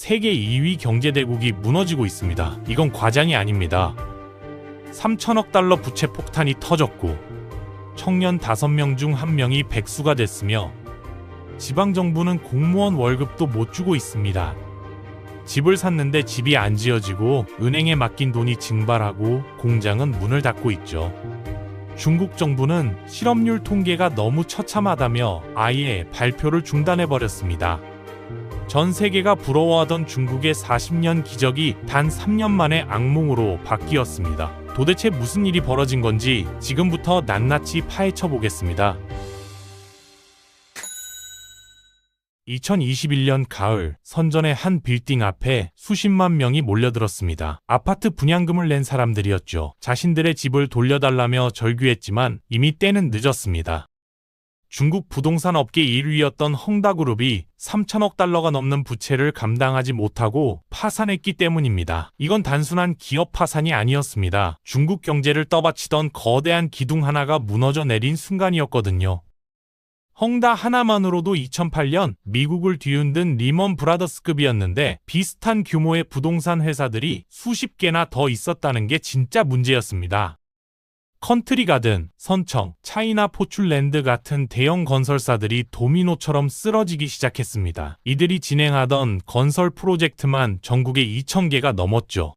세계 2위 경제대국이 무너지고 있습니다. 이건 과장이 아닙니다. 3천억 달러 부채 폭탄이 터졌고 청년 5명 중 1명이 백수가 됐으며 지방정부는 공무원 월급도 못 주고 있습니다. 집을 샀는데 집이 안 지어지고 은행에 맡긴 돈이 증발하고 공장은 문을 닫고 있죠. 중국 정부는 실업률 통계가 너무 처참하다며 아예 발표를 중단해버렸습니다. 전 세계가 부러워하던 중국의 40년 기적이 단 3년 만에 악몽으로 바뀌었습니다. 도대체 무슨 일이 벌어진 건지 지금부터 낱낱이 파헤쳐 보겠습니다. 2021년 가을, 선전의 한 빌딩 앞에 수십만 명이 몰려들었습니다. 아파트 분양금을 낸 사람들이었죠. 자신들의 집을 돌려달라며 절규했지만 이미 때는 늦었습니다. 중국 부동산 업계 1위였던 헝다그룹이 3천억 달러가 넘는 부채를 감당하지 못하고 파산했기 때문입니다. 이건 단순한 기업 파산이 아니었습니다. 중국 경제를 떠받치던 거대한 기둥 하나가 무너져 내린 순간이었거든요. 헝다 하나만으로도 2008년 미국을 뒤흔든 리먼 브라더스급이었는데 비슷한 규모의 부동산 회사들이 수십 개나 더 있었다는 게 진짜 문제였습니다. 컨트리가든, 선청, 차이나 포출랜드 같은 대형 건설사들이 도미노처럼 쓰러지기 시작했습니다. 이들이 진행하던 건설 프로젝트만 전국에 2,000개가 넘었죠.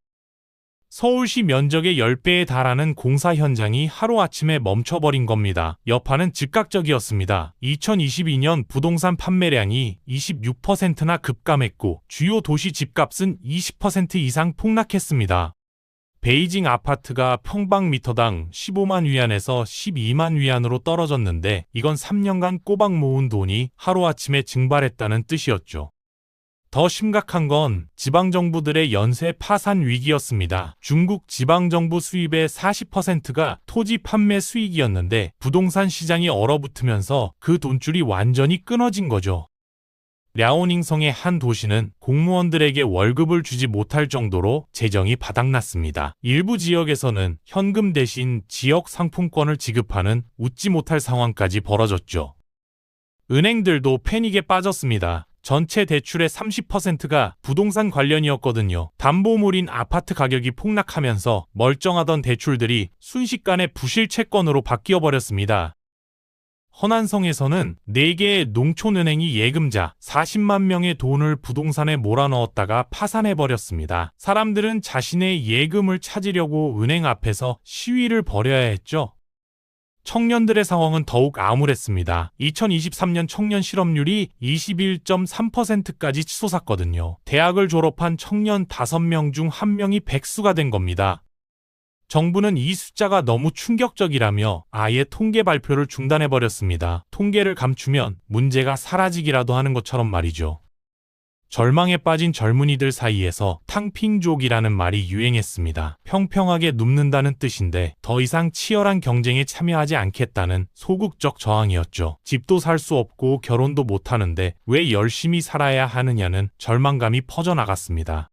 서울시 면적의 10배에 달하는 공사 현장이 하루아침에 멈춰버린 겁니다. 여파는 즉각적이었습니다. 2022년 부동산 판매량이 26%나 급감했고 주요 도시 집값은 20% 이상 폭락했습니다. 베이징 아파트가 평방미터당 15만 위안에서 12만 위안으로 떨어졌는데 이건 3년간 꼬박 모은 돈이 하루아침에 증발했다는 뜻이었죠. 더 심각한 건 지방정부들의 연쇄 파산 위기였습니다. 중국 지방정부 수입의 40%가 토지 판매 수익이었는데 부동산 시장이 얼어붙으면서 그 돈줄이 완전히 끊어진 거죠. 랴오닝성의 한 도시는 공무원들에게 월급을 주지 못할 정도로 재정이 바닥났습니다. 일부 지역에서는 현금 대신 지역 상품권을 지급하는 웃지 못할 상황까지 벌어졌죠. 은행들도 패닉에 빠졌습니다. 전체 대출의 30%가 부동산 관련이었거든요. 담보물인 아파트 가격이 폭락하면서 멀쩡하던 대출들이 순식간에 부실 채권으로 바뀌어버렸습니다. 허난성에서는 4개의 농촌은행이 예금자 40만 명의 돈을 부동산에 몰아넣었다가 파산해버렸습니다. 사람들은 자신의 예금을 찾으려고 은행 앞에서 시위를 벌여야 했죠. 청년들의 상황은 더욱 암울했습니다. 2023년 청년 실업률이 21.3%까지 치솟았거든요. 대학을 졸업한 청년 5명 중 1명이 백수가 된 겁니다. 정부는 이 숫자가 너무 충격적이라며 아예 통계 발표를 중단해버렸습니다. 통계를 감추면 문제가 사라지기라도 하는 것처럼 말이죠. 절망에 빠진 젊은이들 사이에서 탕핑족이라는 말이 유행했습니다. 평평하게 눕는다는 뜻인데 더 이상 치열한 경쟁에 참여하지 않겠다는 소극적 저항이었죠. 집도 살 수 없고 결혼도 못하는데 왜 열심히 살아야 하느냐는 절망감이 퍼져나갔습니다.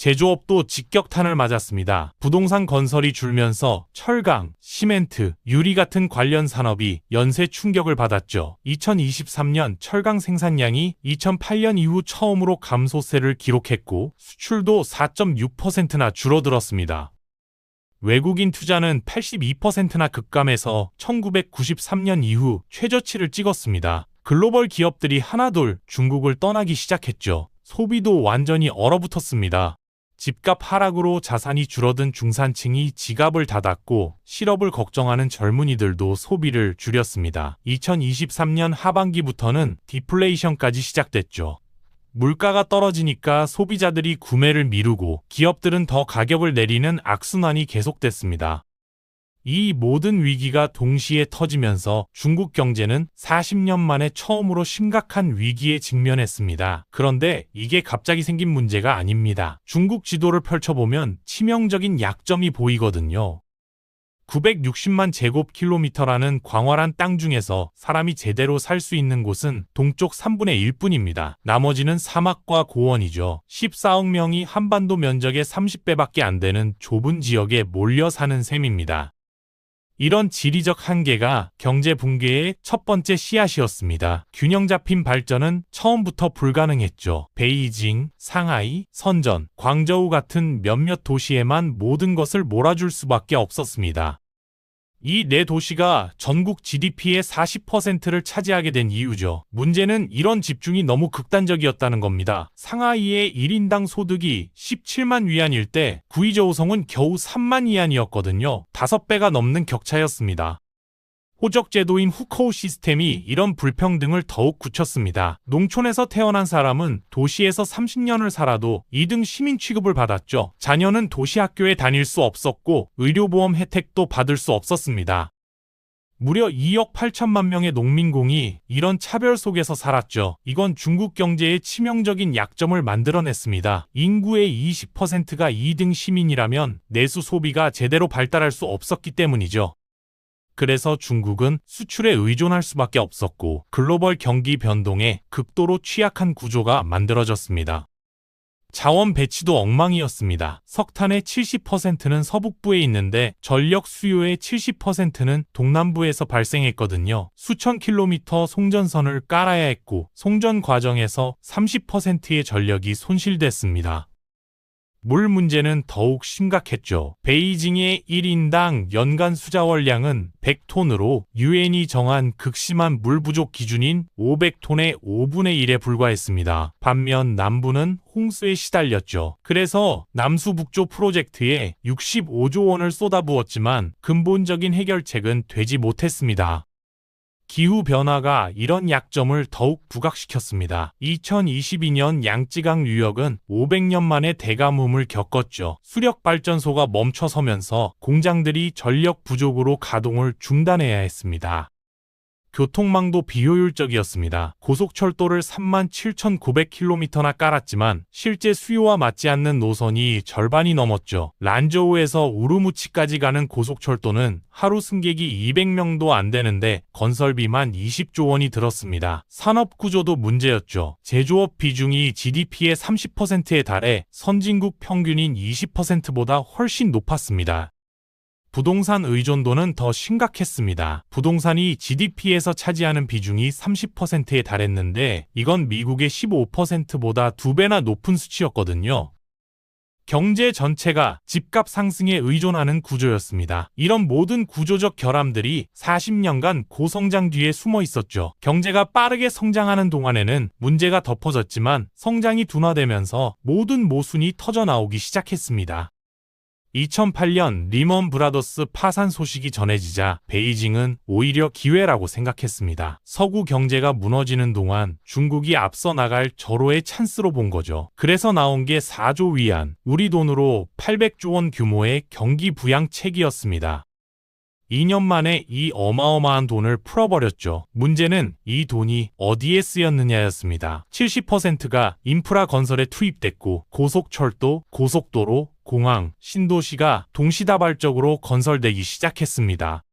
제조업도 직격탄을 맞았습니다. 부동산 건설이 줄면서 철강, 시멘트, 유리 같은 관련 산업이 연쇄 충격을 받았죠. 2023년 철강 생산량이 2008년 이후 처음으로 감소세를 기록했고 수출도 4.6%나 줄어들었습니다. 외국인 투자는 82%나 급감해서 1993년 이후 최저치를 찍었습니다. 글로벌 기업들이 하나둘 중국을 떠나기 시작했죠. 소비도 완전히 얼어붙었습니다. 집값 하락으로 자산이 줄어든 중산층이 지갑을 닫았고 실업을 걱정하는 젊은이들도 소비를 줄였습니다. 2023년 하반기부터는 디플레이션까지 시작됐죠. 물가가 떨어지니까 소비자들이 구매를 미루고 기업들은 더 가격을 내리는 악순환이 계속됐습니다. 이 모든 위기가 동시에 터지면서 중국 경제는 40년 만에 처음으로 심각한 위기에 직면했습니다. 그런데 이게 갑자기 생긴 문제가 아닙니다. 중국 지도를 펼쳐보면 치명적인 약점이 보이거든요. 960만 제곱킬로미터라는 광활한 땅 중에서 사람이 제대로 살 수 있는 곳은 동쪽 3분의 1뿐입니다. 나머지는 사막과 고원이죠. 14억 명이 한반도 면적의 30배밖에 안 되는 좁은 지역에 몰려 사는 셈입니다. 이런 지리적 한계가 경제 붕괴의 첫 번째 씨앗이었습니다. 균형 잡힌 발전은 처음부터 불가능했죠. 베이징, 상하이, 선전, 광저우 같은 몇몇 도시에만 모든 것을 몰아줄 수밖에 없었습니다. 이 네 도시가 전국 GDP의 40%를 차지하게 된 이유죠. 문제는 이런 집중이 너무 극단적이었다는 겁니다. 상하이의 1인당 소득이 17만 위안일 때 구이저우성은 겨우 3만 위안이었거든요. 5배가 넘는 격차였습니다. 호적 제도인 후커우 시스템이 이런 불평등을 더욱 굳혔습니다. 농촌에서 태어난 사람은 도시에서 30년을 살아도 2등 시민 취급을 받았죠. 자녀는 도시 학교에 다닐 수 없었고 의료보험 혜택도 받을 수 없었습니다. 무려 2억 8천만 명의 농민공이 이런 차별 속에서 살았죠. 이건 중국 경제의 치명적인 약점을 만들어냈습니다. 인구의 20%가 2등 시민이라면 내수 소비가 제대로 발달할 수 없었기 때문이죠. 그래서 중국은 수출에 의존할 수밖에 없었고 글로벌 경기 변동에 극도로 취약한 구조가 만들어졌습니다. 자원 배치도 엉망이었습니다. 석탄의 70%는 서북부에 있는데 전력 수요의 70%는 동남부에서 발생했거든요. 수천 킬로미터 송전선을 깔아야 했고 송전 과정에서 30%의 전력이 손실됐습니다. 물 문제는 더욱 심각했죠. 베이징의 1인당 연간 수자원량은 100톤으로 유엔이 정한 극심한 물 부족 기준인 500톤의 5분의 1에 불과했습니다. 반면 남부는 홍수에 시달렸죠. 그래서 남수북조 프로젝트에 65조 원을 쏟아부었지만 근본적인 해결책은 되지 못했습니다. 기후변화가 이런 약점을 더욱 부각시켰습니다. 2022년 양쯔강 유역은 500년 만에 대가뭄을 겪었죠. 수력발전소가 멈춰서면서 공장들이 전력 부족으로 가동을 중단해야 했습니다. 교통망도 비효율적이었습니다. 고속철도를 37,900km나 깔았지만 실제 수요와 맞지 않는 노선이 절반이 넘었죠. 란저우에서 우르무치까지 가는 고속철도는 하루 승객이 200명도 안 되는데 건설비만 20조 원이 들었습니다. 산업구조도 문제였죠. 제조업 비중이 GDP의 30%에 달해 선진국 평균인 20%보다 훨씬 높았습니다. 부동산 의존도는 더 심각했습니다. 부동산이 GDP에서 차지하는 비중이 30%에 달했는데 이건 미국의 15%보다 2배나 높은 수치였거든요. 경제 전체가 집값 상승에 의존하는 구조였습니다. 이런 모든 구조적 결함들이 40년간 고성장 뒤에 숨어 있었죠. 경제가 빠르게 성장하는 동안에는 문제가 덮어졌지만 성장이 둔화되면서 모든 모순이 터져나오기 시작했습니다. 2008년 리먼 브라더스 파산 소식이 전해지자 베이징은 오히려 기회라고 생각했습니다. 서구 경제가 무너지는 동안 중국이 앞서 나갈 절호의 찬스로 본 거죠. 그래서 나온 게 4조 위안, 우리 돈으로 800조 원 규모의 경기 부양책이었습니다. 2년 만에 이 어마어마한 돈을 풀어버렸죠. 문제는 이 돈이 어디에 쓰였느냐였습니다. 70%가 인프라 건설에 투입됐고 고속철도, 고속도로, 공항, 신도시가 동시다발적으로 건설되기 시작했습니다.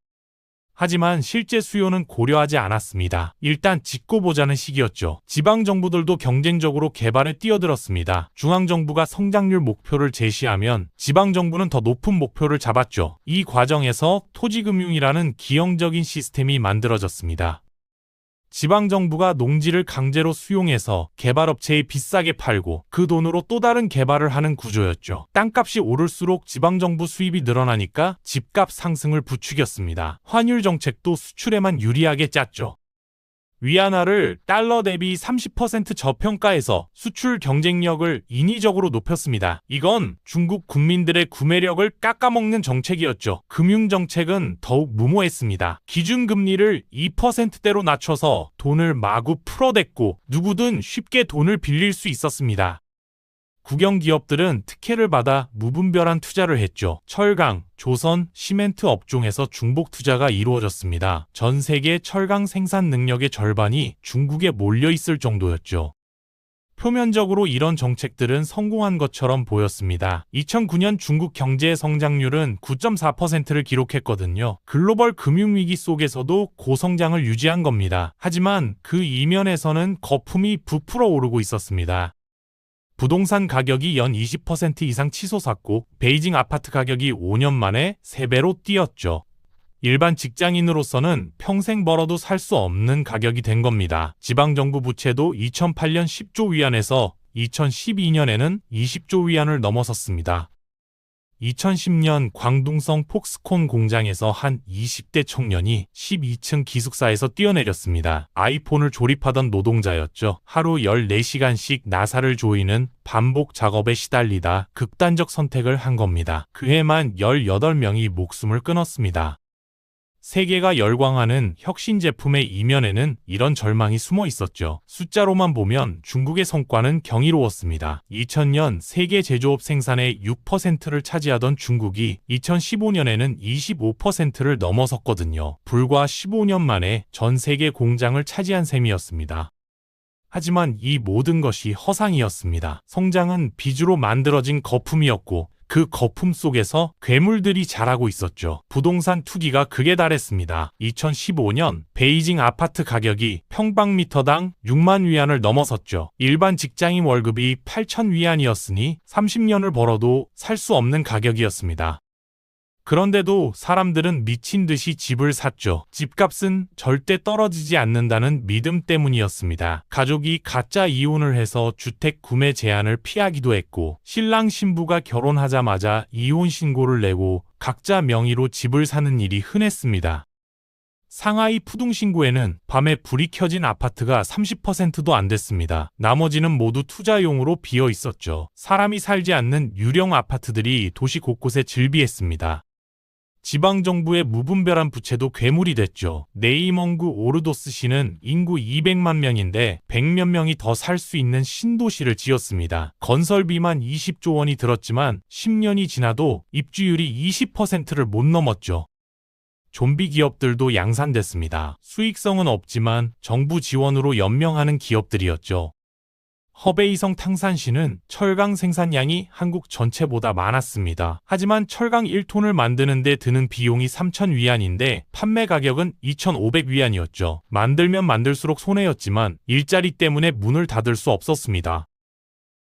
하지만 실제 수요는 고려하지 않았습니다. 일단 짓고 보자는 시기였죠. 지방정부들도 경쟁적으로 개발에 뛰어들었습니다. 중앙정부가 성장률 목표를 제시하면 지방정부는 더 높은 목표를 잡았죠. 이 과정에서 토지금융이라는 기형적인 시스템이 만들어졌습니다. 지방정부가 농지를 강제로 수용해서 개발업체에 비싸게 팔고 그 돈으로 또 다른 개발을 하는 구조였죠. 땅값이 오를수록 지방정부 수입이 늘어나니까 집값 상승을 부추겼습니다. 환율 정책도 수출에만 유리하게 짰죠. 위안화를 달러 대비 30% 저평가해서 수출 경쟁력을 인위적으로 높였습니다. 이건 중국 국민들의 구매력을 깎아먹는 정책이었죠. 금융정책은 더욱 무모했습니다. 기준금리를 2%대로 낮춰서 돈을 마구 풀어댔고 누구든 쉽게 돈을 빌릴 수 있었습니다. 국영기업들은 특혜를 받아 무분별한 투자를 했죠. 철강, 조선, 시멘트 업종에서 중복 투자가 이루어졌습니다. 전 세계 철강 생산 능력의 절반이 중국에 몰려 있을 정도였죠. 표면적으로 이런 정책들은 성공한 것처럼 보였습니다. 2009년 중국 경제 성장률은 9.4%를 기록했거든요. 글로벌 금융위기 속에서도 고성장을 유지한 겁니다. 하지만 그 이면에서는 거품이 부풀어 오르고 있었습니다. 부동산 가격이 연 20% 이상 치솟았고 베이징 아파트 가격이 5년 만에 3배로 뛰었죠. 일반 직장인으로서는 평생 벌어도 살 수 없는 가격이 된 겁니다. 지방정부 부채도 2008년 10조 위안에서 2012년에는 20조 위안을 넘어섰습니다. 2010년 광둥성 폭스콘 공장에서 한 20대 청년이 12층 기숙사에서 뛰어내렸습니다. 아이폰을 조립하던 노동자였죠. 하루 14시간씩 나사를 조이는 반복 작업에 시달리다 극단적 선택을 한 겁니다. 그해만 18명이 목숨을 끊었습니다. 세계가 열광하는 혁신 제품의 이면에는 이런 절망이 숨어 있었죠. 숫자로만 보면 중국의 성과는 경이로웠습니다. 2000년 세계 제조업 생산의 6%를 차지하던 중국이 2015년에는 25%를 넘어섰거든요. 불과 15년 만에 전 세계 공장을 차지한 셈이었습니다. 하지만 이 모든 것이 허상이었습니다. 성장은 빚으로 만들어진 거품이었고 그 거품 속에서 괴물들이 자라고 있었죠. 부동산 투기가 극에 달했습니다. 2015년 베이징 아파트 가격이 평방미터당 6만 위안을 넘어섰죠. 일반 직장인 월급이 8천 위안이었으니 30년을 벌어도 살 수 없는 가격이었습니다. 그런데도 사람들은 미친 듯이 집을 샀죠. 집값은 절대 떨어지지 않는다는 믿음 때문이었습니다. 가족이 가짜 이혼을 해서 주택 구매 제한을 피하기도 했고, 신랑 신부가 결혼하자마자 이혼 신고를 내고 각자 명의로 집을 사는 일이 흔했습니다. 상하이 푸둥신구에는 밤에 불이 켜진 아파트가 30%도 안 됐습니다. 나머지는 모두 투자용으로 비어 있었죠. 사람이 살지 않는 유령 아파트들이 도시 곳곳에 즐비했습니다. 지방정부의 무분별한 부채도 괴물이 됐죠. 네이멍구 오르도스시는 인구 200만 명인데 100몇 명이 더 살 수 있는 신도시를 지었습니다. 건설비만 20조 원이 들었지만 10년이 지나도 입주율이 20%를 못 넘었죠. 좀비 기업들도 양산됐습니다. 수익성은 없지만 정부 지원으로 연명하는 기업들이었죠. 허베이성 탕산시는 철강 생산량이 한국 전체보다 많았습니다. 하지만 철강 1톤을 만드는 데 드는 비용이 3천 위안인데 판매 가격은 2,500위안이었죠. 만들면 만들수록 손해였지만 일자리 때문에 문을 닫을 수 없었습니다.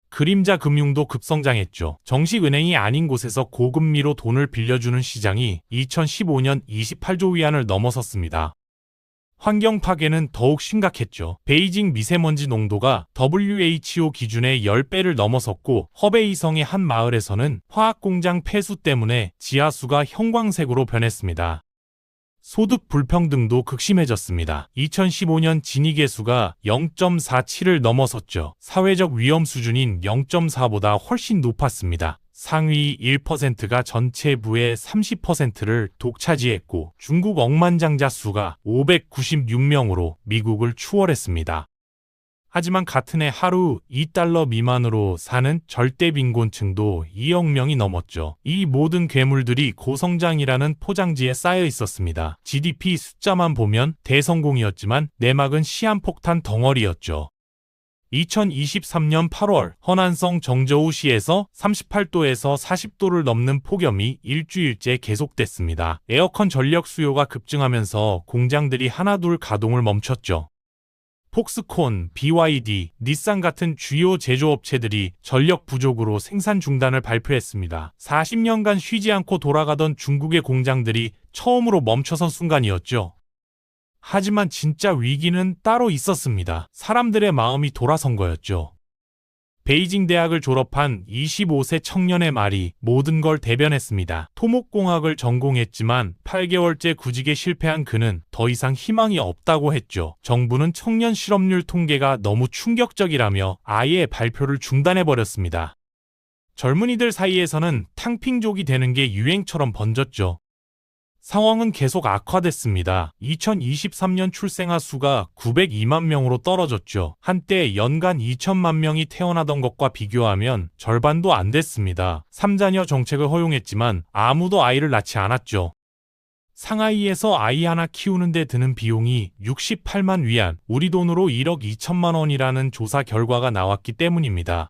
그림자 금융도 급성장했죠. 정식 은행이 아닌 곳에서 고금리로 돈을 빌려주는 시장이 2015년 28조 위안을 넘어섰습니다. 환경 파괴는 더욱 심각했죠. 베이징 미세먼지 농도가 WHO 기준의 10배를 넘어섰고 허베이성의 한 마을에서는 화학공장 폐수 때문에 지하수가 형광색으로 변했습니다. 소득 불평등도 극심해졌습니다. 2015년 지니계수가 0.47을 넘어섰죠. 사회적 위험 수준인 0.4보다 훨씬 높았습니다. 상위 1%가 전체 부의 30%를 독차지했고 중국 억만장자 수가 596명으로 미국을 추월했습니다. 하지만 같은 해 하루 2달러 미만으로 사는 절대 빈곤층도 2억 명이 넘었죠. 이 모든 괴물들이 고성장이라는 포장지에 쌓여 있었습니다. GDP 숫자만 보면 대성공이었지만 내막은 시한폭탄 덩어리였죠. 2023년 8월 허난성 정저우시에서 38도에서 40도를 넘는 폭염이 일주일째 계속됐습니다. 에어컨 전력 수요가 급증하면서 공장들이 하나둘 가동을 멈췄죠. 폭스콘, BYD, 닛산 같은 주요 제조업체들이 전력 부족으로 생산 중단을 발표했습니다. 40년간 쉬지 않고 돌아가던 중국의 공장들이 처음으로 멈춰선 순간이었죠. 하지만 진짜 위기는 따로 있었습니다. 사람들의 마음이 돌아선 거였죠. 베이징 대학을 졸업한 25세 청년의 말이 모든 걸 대변했습니다. 토목공학을 전공했지만 8개월째 구직에 실패한 그는 더 이상 희망이 없다고 했죠. 정부는 청년 실업률 통계가 너무 충격적이라며 아예 발표를 중단해버렸습니다. 젊은이들 사이에서는 탕핑족이 되는 게 유행처럼 번졌죠. 상황은 계속 악화됐습니다. 2023년 출생아 수가 902만 명으로 떨어졌죠. 한때 연간 2천만 명이 태어나던 것과 비교하면 절반도 안 됐습니다. 3자녀 정책을 허용했지만 아무도 아이를 낳지 않았죠. 상하이에서 아이 하나 키우는 데 드는 비용이 68만 위안, 우리 돈으로 1억 2천만 원이라는 조사 결과가 나왔기 때문입니다.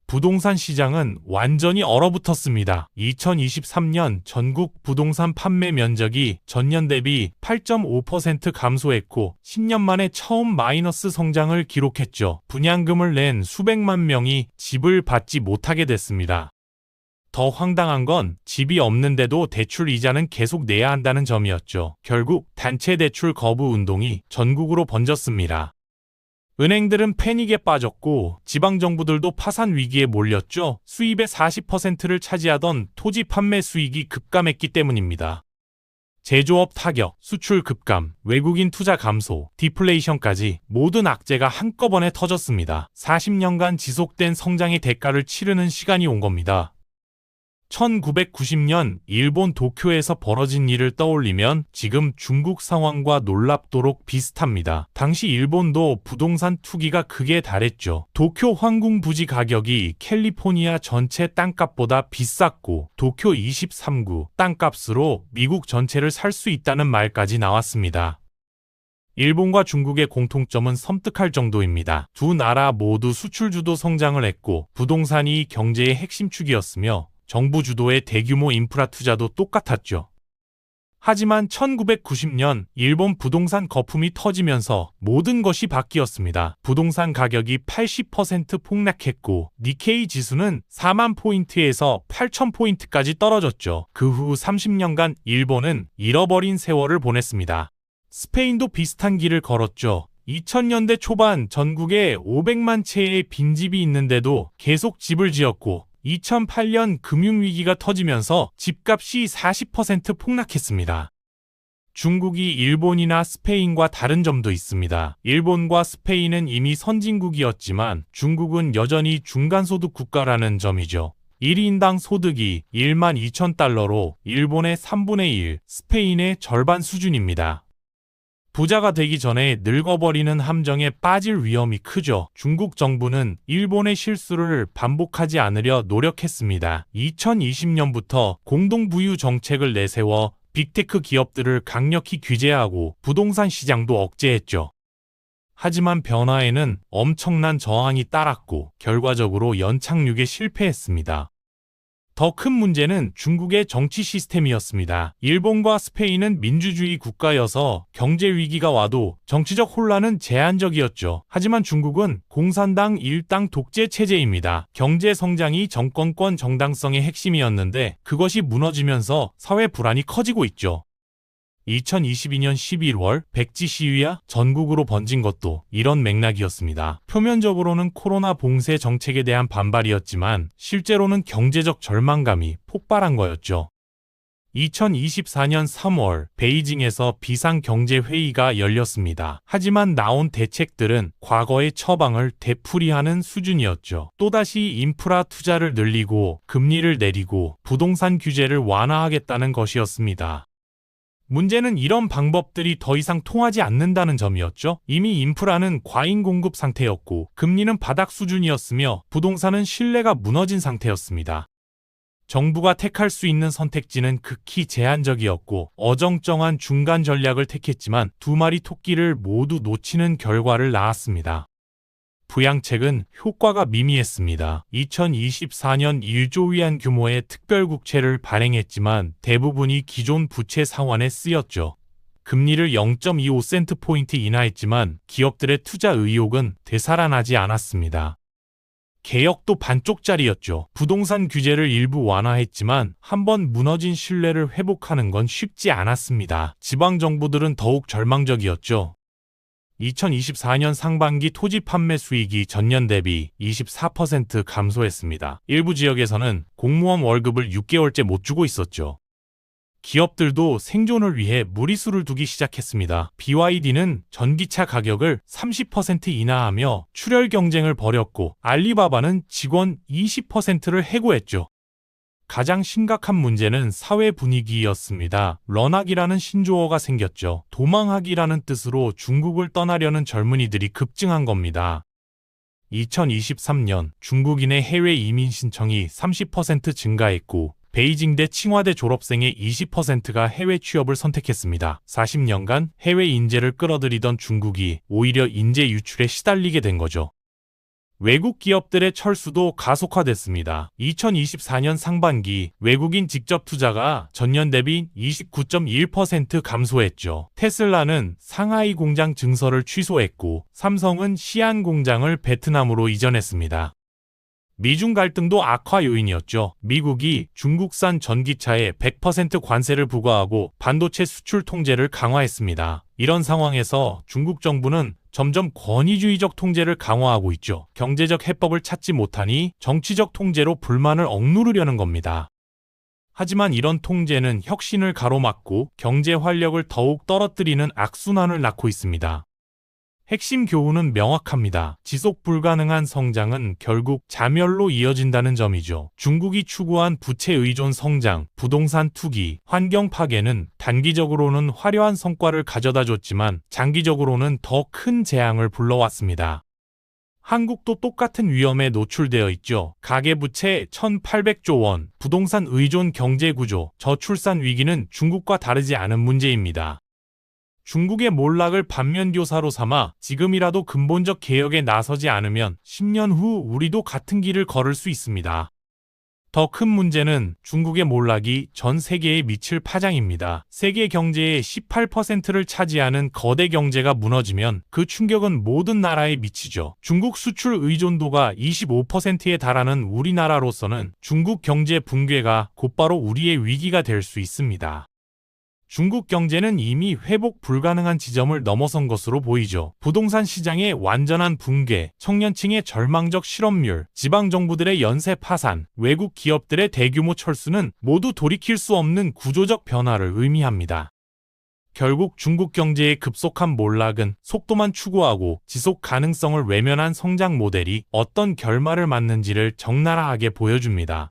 부동산 시장은 완전히 얼어붙었습니다. 2023년 전국 부동산 판매 면적이 전년 대비 8.5% 감소했고 10년 만에 처음 마이너스 성장을 기록했죠. 분양금을 낸 수백만 명이 집을 받지 못하게 됐습니다. 더 황당한 건 집이 없는데도 대출 이자는 계속 내야 한다는 점이었죠. 결국 단체 대출 거부 운동이 전국으로 번졌습니다. 은행들은 패닉에 빠졌고 지방정부들도 파산 위기에 몰렸죠. 수입의 40%를 차지하던 토지 판매 수익이 급감했기 때문입니다. 제조업 타격, 수출 급감, 외국인 투자 감소, 디플레이션까지 모든 악재가 한꺼번에 터졌습니다. 40년간 지속된 성장의 대가를 치르는 시간이 온 겁니다. 1990년 일본 도쿄에서 벌어진 일을 떠올리면 지금 중국 상황과 놀랍도록 비슷합니다. 당시 일본도 부동산 투기가 극에 달했죠. 도쿄 황궁 부지 가격이 캘리포니아 전체 땅값보다 비쌌고 도쿄 23구 땅값으로 미국 전체를 살 수 있다는 말까지 나왔습니다. 일본과 중국의 공통점은 섬뜩할 정도입니다. 두 나라 모두 수출주도 성장을 했고 부동산이 경제의 핵심 축이었으며 정부 주도의 대규모 인프라 투자도 똑같았죠. 하지만 1990년 일본 부동산 거품이 터지면서 모든 것이 바뀌었습니다. 부동산 가격이 80% 폭락했고 니케이 지수는 4만 포인트에서 8천 포인트까지 떨어졌죠. 그 후 30년간 일본은 잃어버린 세월을 보냈습니다. 스페인도 비슷한 길을 걸었죠. 2000년대 초반 전국에 500만 채의 빈집이 있는데도 계속 집을 지었고 2008년 금융위기가 터지면서 집값이 40% 폭락했습니다. 중국이 일본이나 스페인과 다른 점도 있습니다. 일본과 스페인은 이미 선진국이었지만 중국은 여전히 중간소득 국가라는 점이죠. 1인당 소득이 1만 2천 달러로 일본의 3분의 1, 스페인의 절반 수준입니다. 부자가 되기 전에 늙어버리는 함정에 빠질 위험이 크죠. 중국 정부는 일본의 실수를 반복하지 않으려 노력했습니다. 2020년부터 공동부유 정책을 내세워 빅테크 기업들을 강력히 규제하고 부동산 시장도 억제했죠. 하지만 변화에는 엄청난 저항이 따랐고 결과적으로 연착륙에 실패했습니다. 더 큰 문제는 중국의 정치 시스템이었습니다. 일본과 스페인은 민주주의 국가여서 경제 위기가 와도 정치적 혼란은 제한적이었죠. 하지만 중국은 공산당 일당 독재 체제입니다. 경제 성장이 정권권 정당성의 핵심이었는데 그것이 무너지면서 사회 불안이 커지고 있죠. 2022년 11월 백지 시위가 전국으로 번진 것도 이런 맥락이었습니다. 표면적으로는 코로나 봉쇄 정책에 대한 반발이었지만 실제로는 경제적 절망감이 폭발한 거였죠. 2024년 3월 베이징에서 비상경제회의가 열렸습니다. 하지만 나온 대책들은 과거의 처방을 되풀이하는 수준이었죠. 또다시 인프라 투자를 늘리고 금리를 내리고 부동산 규제를 완화하겠다는 것이었습니다. 문제는 이런 방법들이 더 이상 통하지 않는다는 점이었죠. 이미 인프라는 과잉 공급 상태였고 금리는 바닥 수준이었으며 부동산은 신뢰가 무너진 상태였습니다. 정부가 택할 수 있는 선택지는 극히 제한적이었고 어정쩡한 중간 전략을 택했지만 두 마리 토끼를 모두 놓치는 결과를 낳았습니다. 부양책은 효과가 미미했습니다. 2024년 1조 위안 규모의 특별국채를 발행했지만 대부분이 기존 부채 상환에 쓰였죠. 금리를 0.25센트포인트 인하했지만 기업들의 투자 의욕은 되살아나지 않았습니다. 개혁도 반쪽짜리였죠. 부동산 규제를 일부 완화했지만 한번 무너진 신뢰를 회복하는 건 쉽지 않았습니다. 지방정부들은 더욱 절망적이었죠. 2024년 상반기 토지 판매 수익이 전년 대비 24% 감소했습니다. 일부 지역에서는 공무원 월급을 6개월째 못 주고 있었죠. 기업들도 생존을 위해 무리수를 두기 시작했습니다. BYD는 전기차 가격을 30% 인하하며 출혈 경쟁을 벌였고 알리바바는 직원 20%를 해고했죠. 가장 심각한 문제는 사회 분위기였습니다. 런악이라는 신조어가 생겼죠. 도망하기라는 뜻으로 중국을 떠나려는 젊은이들이 급증한 겁니다. 2023년 중국인의 해외 이민 신청이 30% 증가했고 베이징대 칭화대 졸업생의 20%가 해외 취업을 선택했습니다. 40년간 해외 인재를 끌어들이던 중국이 오히려 인재 유출에 시달리게 된 거죠. 외국 기업들의 철수도 가속화됐습니다. 2024년 상반기 외국인 직접 투자가 전년 대비 29.1% 감소했죠. 테슬라는 상하이 공장 증설을 취소했고 삼성은 시안 공장을 베트남으로 이전했습니다. 미중 갈등도 악화 요인이었죠. 미국이 중국산 전기차에 100% 관세를 부과하고 반도체 수출 통제를 강화했습니다. 이런 상황에서 중국 정부는 점점 권위주의적 통제를 강화하고 있죠. 경제적 해법을 찾지 못하니 정치적 통제로 불만을 억누르려는 겁니다. 하지만 이런 통제는 혁신을 가로막고 경제 활력을 더욱 떨어뜨리는 악순환을 낳고 있습니다. 핵심 교훈은 명확합니다. 지속 불가능한 성장은 결국 자멸로 이어진다는 점이죠. 중국이 추구한 부채 의존 성장, 부동산 투기, 환경 파괴는 단기적으로는 화려한 성과를 가져다 줬지만 장기적으로는 더 큰 재앙을 불러왔습니다. 한국도 똑같은 위험에 노출되어 있죠. 가계부채 1,800조 원, 부동산 의존 경제구조, 저출산 위기는 중국과 다르지 않은 문제입니다. 중국의 몰락을 반면교사로 삼아 지금이라도 근본적 개혁에 나서지 않으면 10년 후 우리도 같은 길을 걸을 수 있습니다. 더 큰 문제는 중국의 몰락이 전 세계에 미칠 파장입니다. 세계 경제의 18%를 차지하는 거대 경제가 무너지면 그 충격은 모든 나라에 미치죠. 중국 수출 의존도가 25%에 달하는 우리나라로서는 중국 경제 붕괴가 곧바로 우리의 위기가 될 수 있습니다. 중국 경제는 이미 회복 불가능한 지점을 넘어선 것으로 보이죠. 부동산 시장의 완전한 붕괴, 청년층의 절망적 실업률, 지방정부들의 연쇄 파산, 외국 기업들의 대규모 철수는 모두 돌이킬 수 없는 구조적 변화를 의미합니다. 결국 중국 경제의 급속한 몰락은 속도만 추구하고 지속 가능성을 외면한 성장 모델이 어떤 결말을 맞는지를 적나라하게 보여줍니다.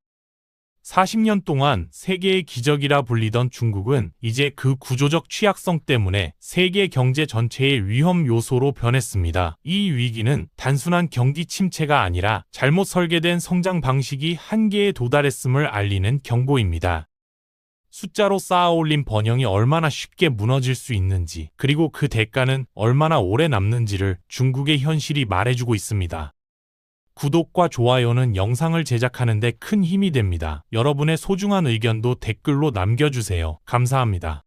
40년 동안 세계의 기적이라 불리던 중국은 이제 그 구조적 취약성 때문에 세계 경제 전체의 위험 요소로 변했습니다. 이 위기는 단순한 경기 침체가 아니라 잘못 설계된 성장 방식이 한계에 도달했음을 알리는 경고입니다. 숫자로 쌓아올린 번영이 얼마나 쉽게 무너질 수 있는지, 그리고 그 대가는 얼마나 오래 남는지를 중국의 현실이 말해주고 있습니다. 구독과 좋아요는 영상을 제작하는 데 큰 힘이 됩니다. 여러분의 소중한 의견도 댓글로 남겨주세요. 감사합니다.